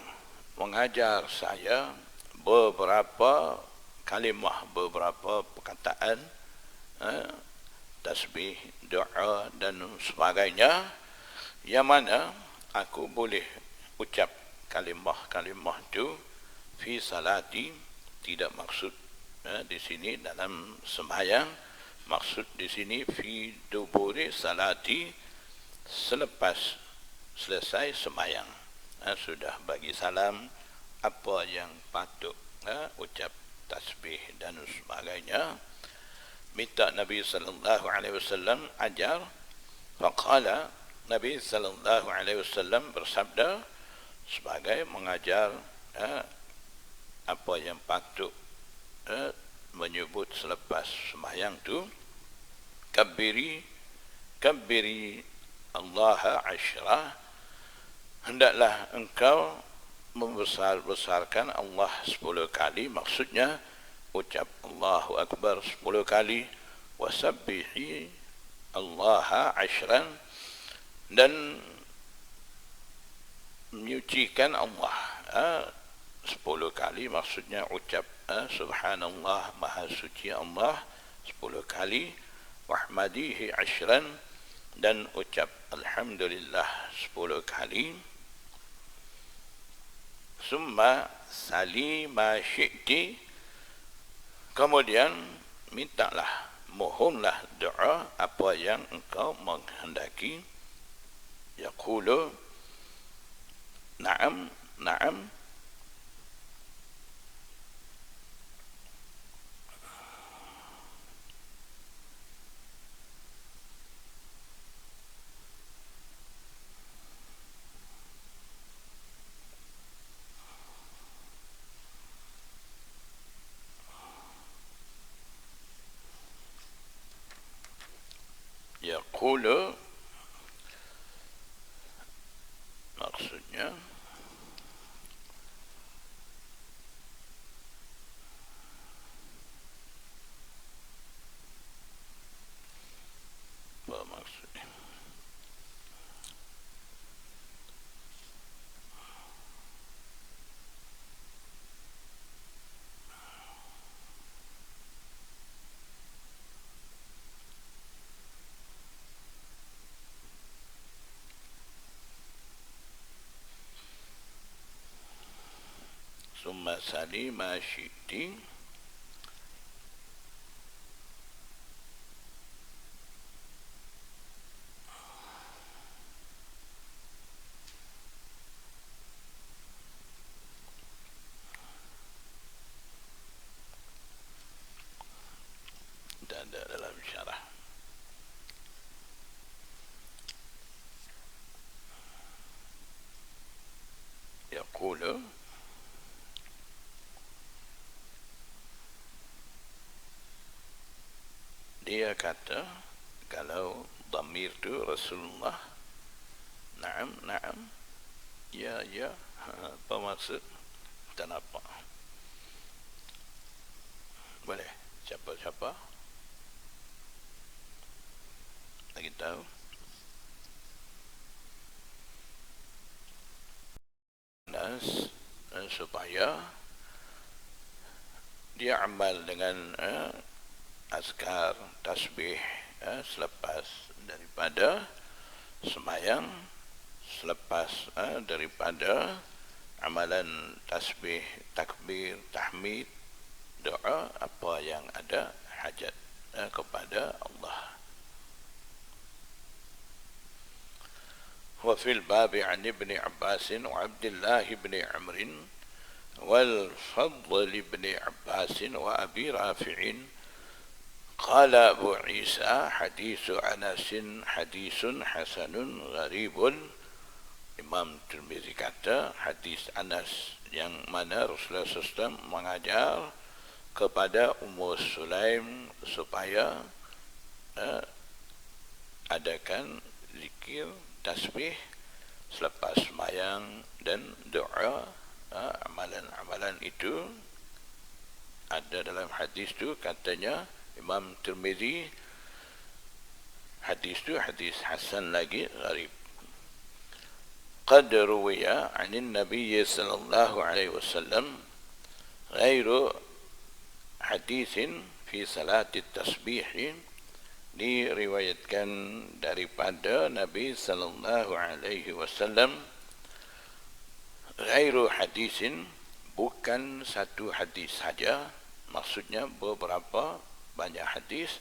mengajar saya beberapa kalimah, beberapa perkataan, tasbih, doa dan sebagainya, yang mana aku boleh ucap kalimah-kalimah itu fi salati. Tidak maksud di sini dalam sembahyang, maksud di sini fi duburi salati, selepas selesai sembahyang. Sudah bagi salam, apa yang patut ucap tasbih dan sebagainya, minta Nabi sallallahu alaihi wasallam ajar. Faqala, Nabi sallallahu alaihi wasallam bersabda sebagai mengajar apa yang patut menyebut selepas sembahyang tu, kabbiri Allah asyra, hendaklah engkau membesar-besarkan Allah 10 kali. Maksudnya ucap Allahu Akbar 10 kali, wasabbihi Allah asyran, dan menyucikan Allah 10 kali. Maksudnya ucap subhanallah, maha suci Allah 10 kali, wahmadihi asyran, dan ucap alhamdulillah 10 kali. Summa salima syi'ti, kemudian mintalah, mohonlah doa apa yang engkau menghendaki. Yaqulu, na'am, na'am. Yaqulu, maksudnya apa maksudnya? summa sali ma syi'ti. Dan dalam syarah yaqulu, dia kata kalau dhamir tu Rasulullah, na'am, na'am, ya, ya, apa maksud dan apa? Boleh, siapa-siapa lagi tahu? Nas, supaya dia amal dengan azkar, tasbih selepas daripada semayang, selepas daripada amalan tasbih, takbir, tahmid, doa, apa yang ada hajat kepada Allah. وفي الباب عن ابن عباس وعبد الله بن عمرو والفضل بن عباس وأبي رافع قال أبو عيسى حديث أنس حديث حسن غريب. Imam Tirmizi kata hadis Anas yang mana Rasulullah SAW mengajar kepada Ummu Sulaim supaya adakan zikir, tasbih selepas sembahyang dan doa. Amalan-amalan itu ada dalam hadis tu, katanya Imam Tirmizi, hadis tu hadis hasan lagi, gharib. Qad ruwiya 'anil Nabiy sallallahu alaihi wasallam ghairu hadisin fi salati tasbih, diriwayatkan daripada Nabi sallallahu alaihi wasallam ghairu hadisin, bukan satu hadis saja, maksudnya beberapa banyak hadis,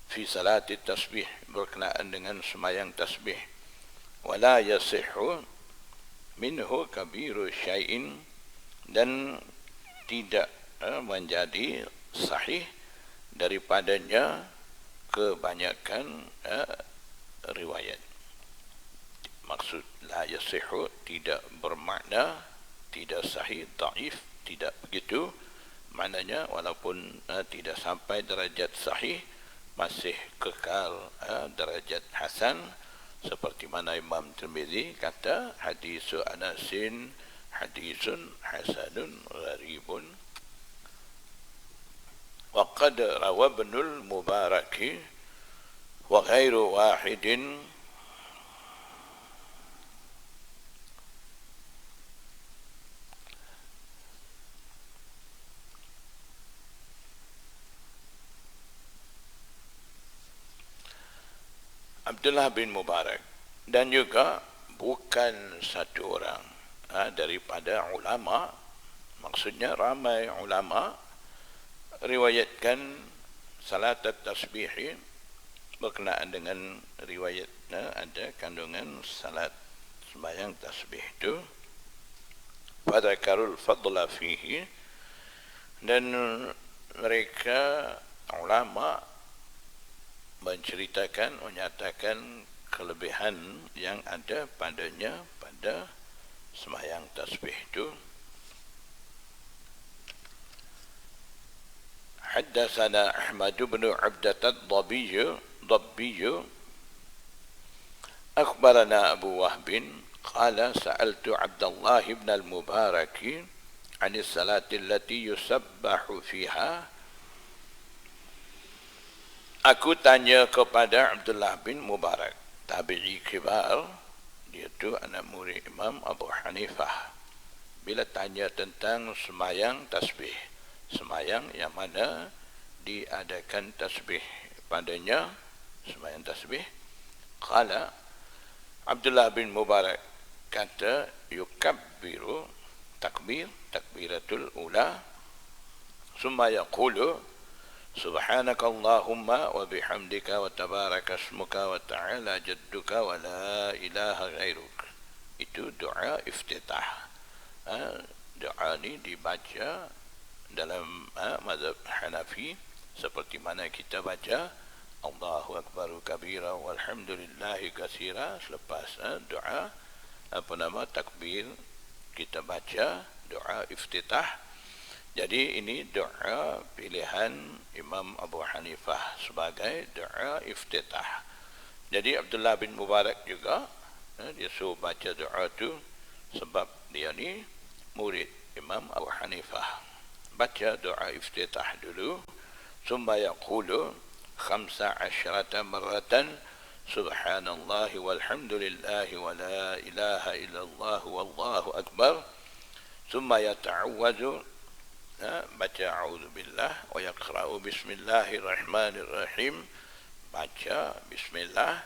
fi salati tasbih, berkenaan dengan sembahyang tasbih, wala yasihhu minhu kabiru syai'in, dan tidak menjadi sahih daripadanya kebanyakan riwayat. Maksud la yasihhu tidak bermakna tidak sahih, dhaif, tidak begitu. Maknanya walaupun tidak sampai derajat sahih, masih kekal derajat hasan, seperti mana Imam Tirmizi kata hadisu Anasin hadisun hasanun gharibun. Wa qad rawa Ibnul Mubarak wa ghairu wahidin Abdullah bin Mubarak, dan juga bukan satu orang daripada ulama, maksudnya ramai ulama riwayatkan salat tasbih berkenaan dengan riwayat ada kandungan salat sembahyang tasbih itu. Fadzakarul fadla fihi, dan mereka ulama menceritakan, menyatakan kelebihan yang ada padanya pada sembahyang tasbih itu. Haddatsana Ahmad bin Abdat ad-Dabbi akhbarana Abu Wahb qala sa'altu Abdullah bin al-Mubarak 'an as-salati allati yusabbahu fiha. Aku tanya kepada Abdullah bin Mubarak, tabi'i kibar, dia tu anak murid Imam Abu Hanifah. Bila tanya tentang sembahyang tasbih, sembahyang yang mana diadakan tasbih padanya, sembahyang tasbih, qala Abdullah bin Mubarak kata yukabbiru takbir, takbiratul ula. Summa yaqulu subhanakallahumma wa bihamdika wa tabaraka ismuka wa ta'ala jadduka wa la ilaha ghairuk. Itu doa iftitah. Doa ini dibaca dalam mazhab Hanafi seperti mana kita baca Allahu akbaru kabira walhamdulillahi katsira selepas doa takbir, kita baca doa iftitah. Jadi ini doa pilihan Imam Abu Hanifah sebagai doa iftitah. Jadi Abdullah bin Mubarak juga dia suruh baca doa tu sebab dia ni murid Imam Abu Hanifah. Baca doa iftitah dulu. Summa yaqulu 15 marratan subhanallah walhamdulillah wa la ilaha illallah wallahu akbar. Summa yata'awwazu, baca a'udzubillah wa yaqra'u bismillahirrahmanirrahim, baca bismillah,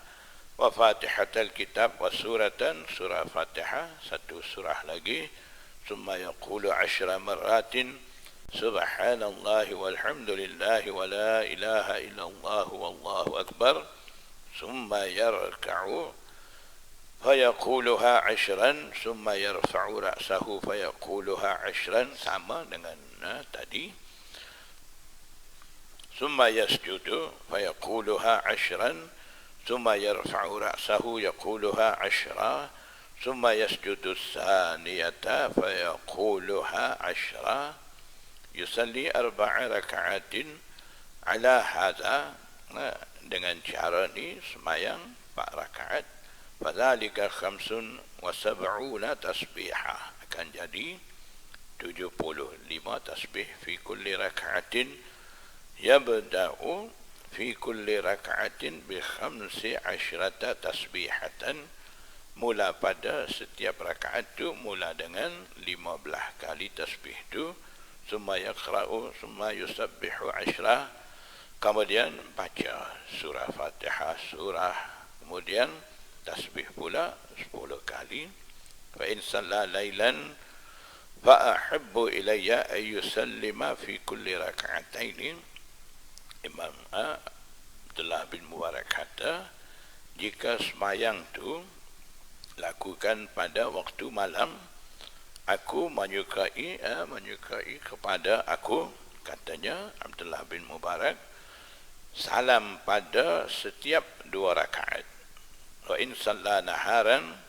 wa fatihatul kitab wa suratan, surah Fatihah, satu surah lagi. Summa yaqulu 10 marratin subhanallah walhamdulillah wa la ilaha illallah wallahu akbar. Summa yarka'u fayaquluha 10, summa yarfa'u ra'sahu fayaquluha 10, sama dengan tadi. Summa yasjudu fayaquluha 10, summa yarfa'u ra'sahu yaquluha 10, summa yasjudu tsaniyata fayaquluha 10. Yusalli 4 raka'atin ala hadha, dengan cara ni semayang 4 rakaat. Fadzalika 75 tasbihah, akan jadi 75 tasbih fi kulli raka'atin. Yabda'u fi kulli raka'atin bi 15 tasbihatan, mula pada setiap rakaat tu mula dengan 15 kali tasbih tu. Summa yaqra'u summa yusabbihu 10, kemudian baca surah Fatihah, kemudian tasbih pula 10 kali. Fa in salla lailan fa ahibbu ilayya ay yusallima fi kulli rak'ataini. Imam Abdullah bin Mubarak kata, jika semayang tu lakukan pada waktu malam, aku menyukai kepada aku, katanya Abdullah bin Mubarak, salam pada setiap 2 rakaat. Wa in salla naharan,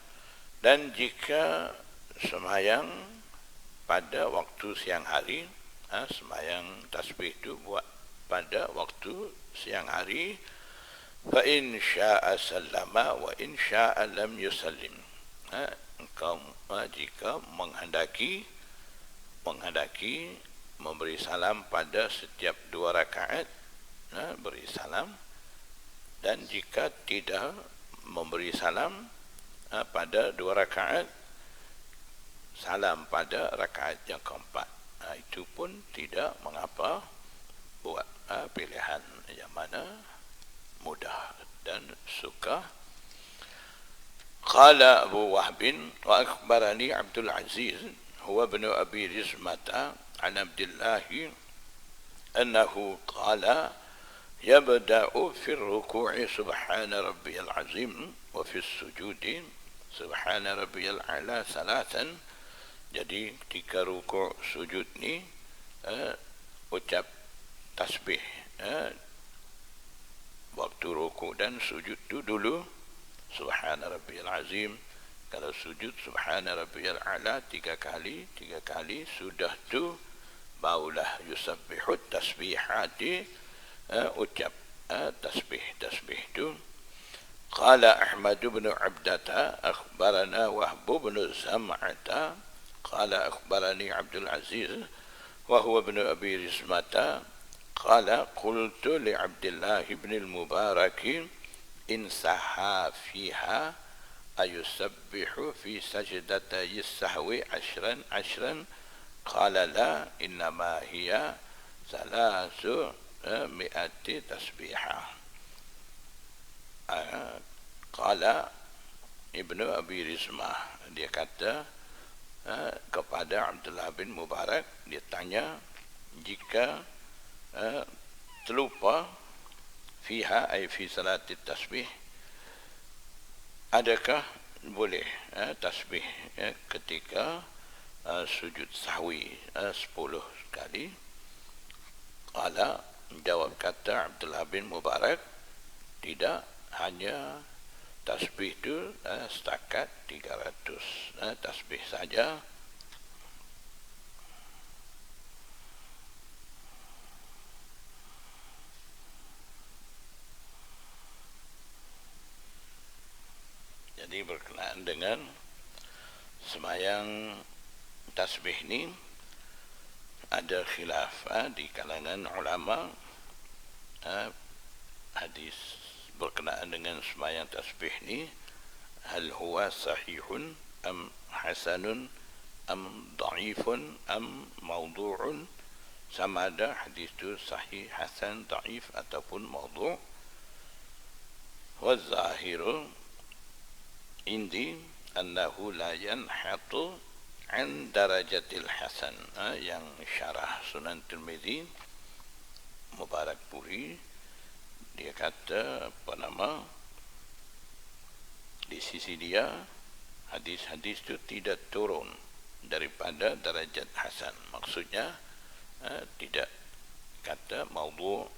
dan jika semayang pada waktu siang hari, semayang tasbih itu buat pada waktu siang hari, fa in sya'a sallama wa in sya'a lam yusallim. Engkau jika menghendaki memberi salam pada setiap 2 rakaat, beri salam, dan jika tidak memberi salam pada 2 rakaat, salam pada rakaat yang keempat. Itu pun tidak mengapa, buat pilihan yang mana mudah dan suka. Qala Abu Wahb wa akhbarani Abdul Aziz huwa ibn Abi Rizmata an Abdullah annahu qala yabda'u fi ar-ruku'i subhana rabbiyal azim wa fi as-sujudi subhana rabbiyal a'la 3. Jadi ketika rukuk sujud ni ucap tasbih waktu rukuk dan sujud tu dulu subhana rabbiyal azim. Kalau sujud subhana rabbiyal a'la 3 kali, sudah tu barulah yusabbihu tasbihati, ucap tasbih tu. Qala Ahmad bin Abdata akhbarana Wahb bin Zam'ata qala akhbarani Abdul Aziz wa huwa ibn Abi Rizmata qala qultu li Abdullah ibn al-Mubarak in saha fiha ayusabbihu fi sajdatay as-sahwi 10 qala la innama hiya 300 tasbihah. Qala Ibnu Abi Rizmah, dia kata kepada Abdullah bin Mubarak. Dia tanya, jika terlupa fiha ay fi salati tasbih, adakah boleh tasbih ketika sujud sahwi 10 kali? Qala, jawab kata Abdullah bin Mubarak, tidak, hanya tasbih itu setakat 300 tasbih saja. Jadi berkenaan dengan semayang tasbih ni ada khilaf di kalangan ulama. Hadis berkenaan dengan semayang tasbih ni, hal huwa sahihun am hasanun am da'ifun am mawdu'un, sama ada hadis itu sahih, hasan, da'if ataupun mawdu'. Wa zahiru indi annahu la yanhatu an darajatil hasan. Yang syarah Sunan Tirmizi Mubarakpuri, dia kata di sisi dia hadis-hadis itu tidak turun daripada darajat hasan. Maksudnya tidak kata maudhu',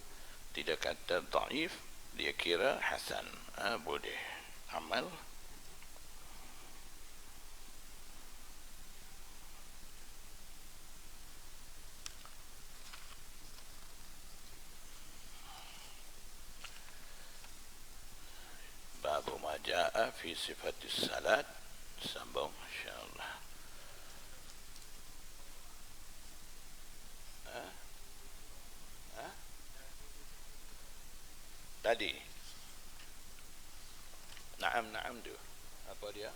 tidak kata dhaif, dia kira hasan. Boleh amal. Babu ma jaa fi sifatis salat, sambung insyaallah. Tadi Naam tu apa dia?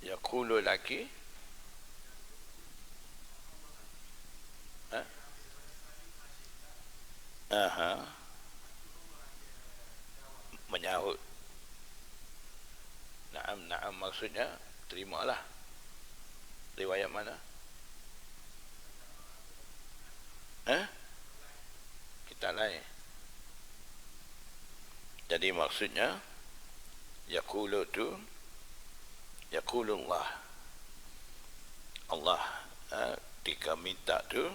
Yaqulu laki menyahut. Naam maksudnya terimalah. Riwayat mana? Kita lain. Jadi maksudnya yaqulu tu, yaqulullah, Allah ketika minta tu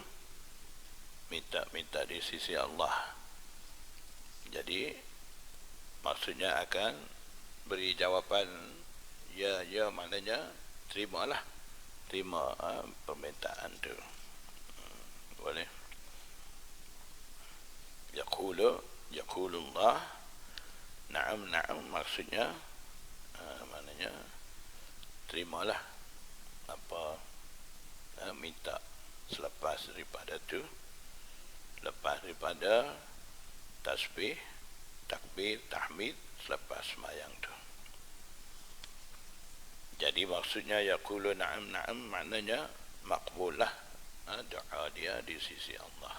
minta di sisi Allah. Jadi maksudnya akan beri jawapan ya, maknanya terimalah, terima permintaan tu. Boleh. Yaqulullah, na'am maksudnya maknanya terimalah apa minta selepas daripada tu, lepas daripada tasbih, takbir, tahmid, selepas sembahyang tu. Jadi maksudnya yaqulu na'am maknanya makbulah doa dia di sisi Allah.